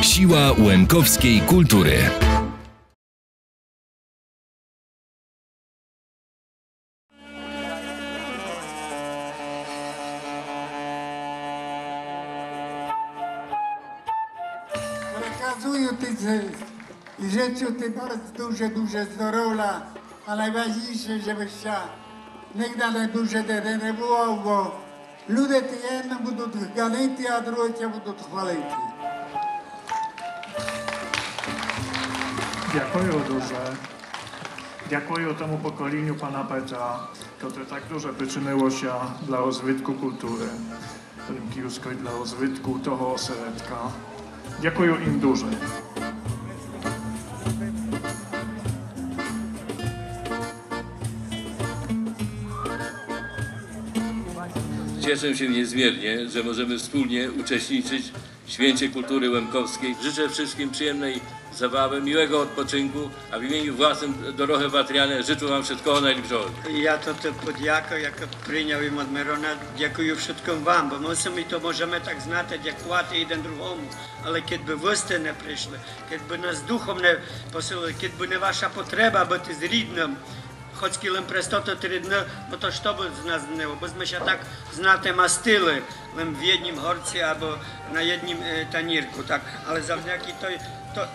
Siła łemkowskiej kultury. Przekazuję tych rzeczy, ty bardzo duże zdrowia, a najważniejsze, żebyś się nigdy nie дуже denerwował, bo ludzie ty jedno będą ганити, а другі cię będą chwalити. Дякую дуже. Дякую тому поколінню пана Петра, które tak дуже przyczyniło się dla rozwitku kultury limkijskiej, dla rozwitku tego ośrodka. Dziękuję im дуже. Cieszę się niezmiernie, że możemy wspólnie uczestniczyć w Święcie Kultury Łemkowskiej. Życzę wszystkim przyjemnej zabawy, miłego odpoczynku, a w imieniu własnym Doroги Ватряни życzę wam wszystkiego najlepszego. Ja to подяка, яка прийняв від Мирона, дякую wszystkim вам, бо ми то можемо так знати, дякувати один другому, але якби ви сте не прийшли, якби нас духом не посилили, якби не ваша потреба бути з рідним, хоч кілем престото рідно, бо то що б з нас днило, бо ми ще так знати мастили в jednym горці або на jednym танірку, так, але завдяки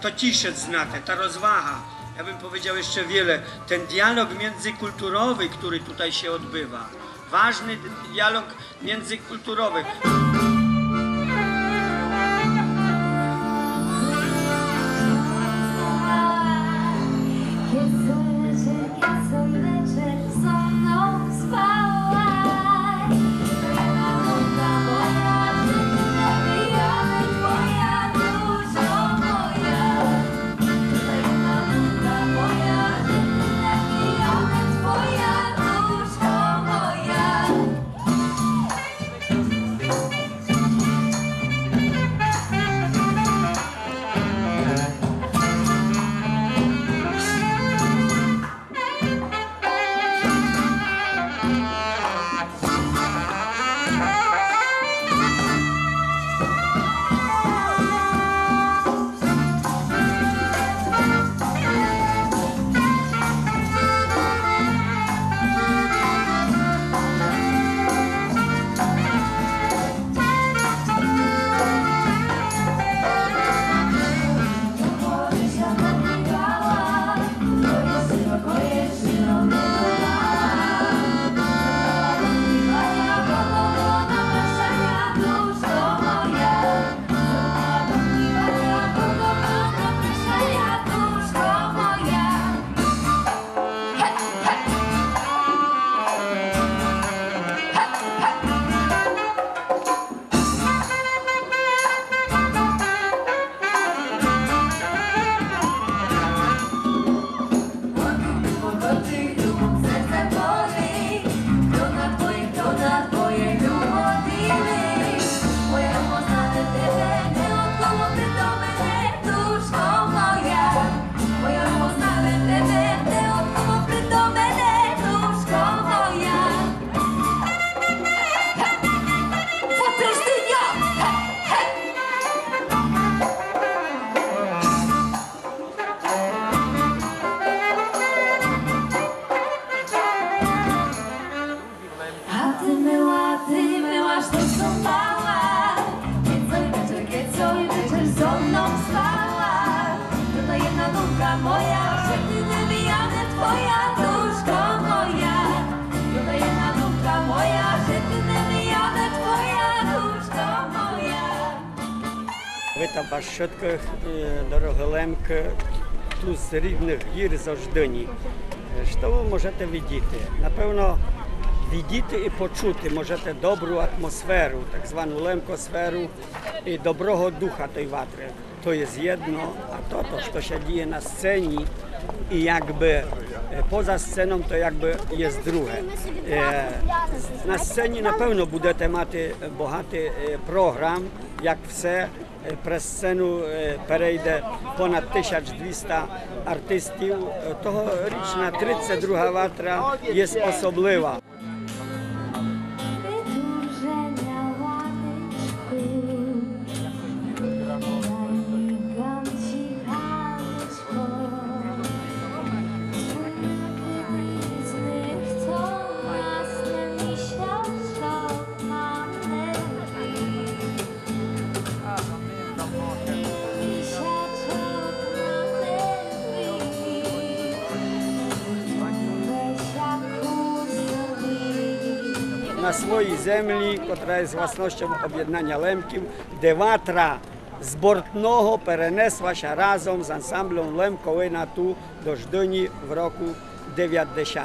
to ciszę znate, ta rozwaha. Ja bym powiedział jeszcze wiele. Ten dialog międzykulturowy, który tutaj się odbywa. Ważny dialog międzykulturowy. Witam Was wszystkich, drogie Lemki, tu z rідних гір завжди. Що ви можете видіти? Напевно, видіти і почути можете добру атмосферу, так звану лемкосферу і доброго духа той ватри. To jest jedno, a to, co się dzieje na scenie i jakby poza sceną, to jakby jest drugie. Na scenie na pewno будете мати багатий програм, як все. Przez scenę перейде ponad 1200 artystów. Тогорічна 32 ватра jest особлива. на своїй землі, котра є власністю об'єднання Лемків, де ватра з Бортного перенеслася разом з ансамблем Лемковина ту до Ждині в року 90.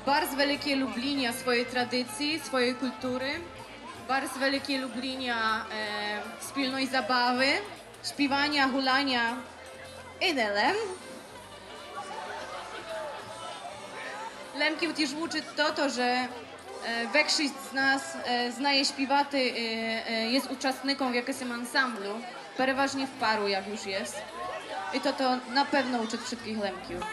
Bardzo wielkie lubienia swojej tradycji, swojej kultury, bardzo wielkie lubienia wspólnej zabawy, śpiewania, hulania i tyle. Lemki też uczy to, że większość z nas znaje śpiewaty, jest uczestnikiem w jakimś ansamblu, przeważnie w paru jak już jest. I to na pewno uczy wszystkich Lemkiów.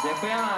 Dziękujemy.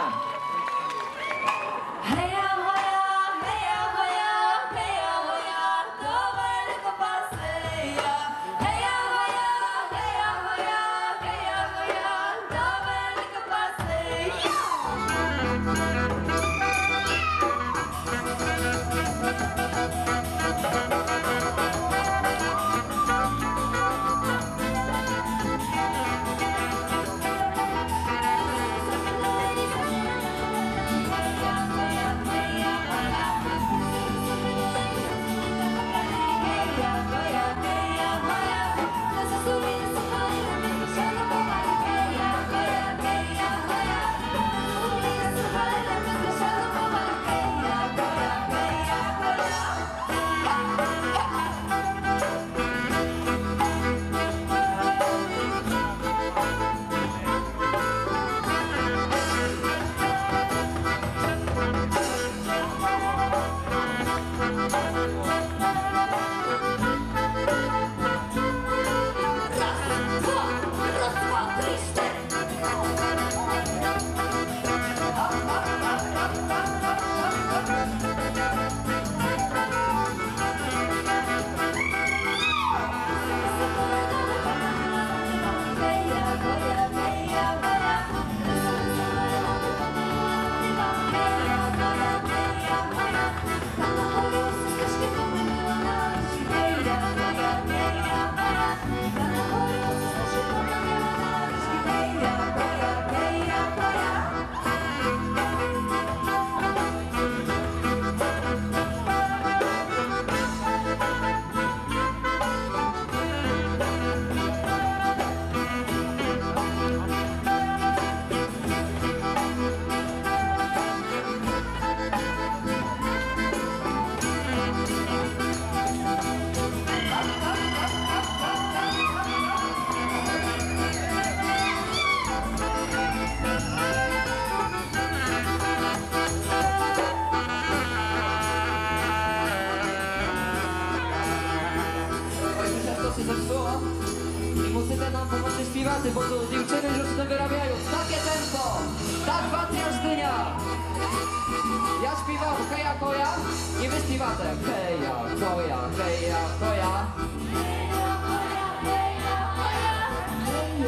śpiewaty, bo tu dziewczyny już to wyrabiają. Takie tempo, tak Patria Żdynia. Ja śpiewam heja koja i wy śpiewacie heja koja, heja koja. Heja koja, heja koja, heja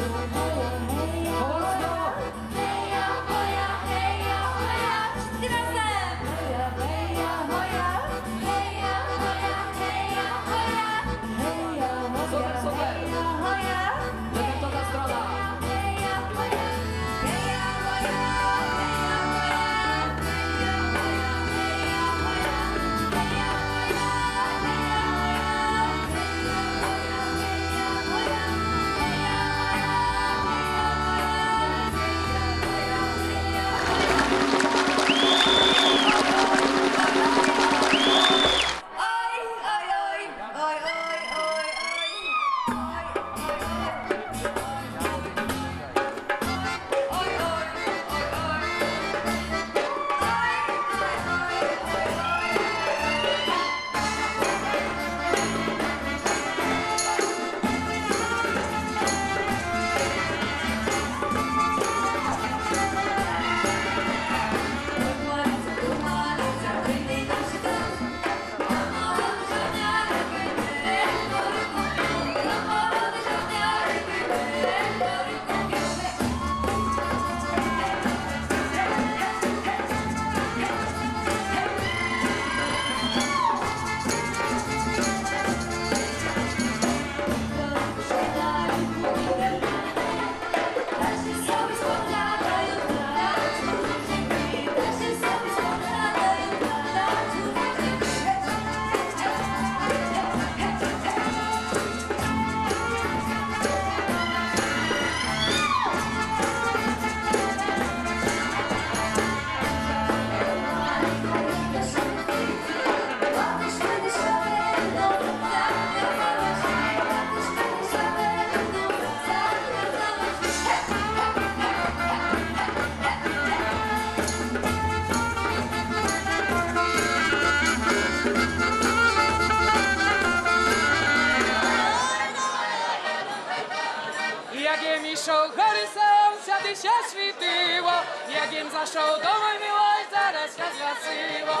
jak im zaszło do mój miłość, zaraz się zgasiło.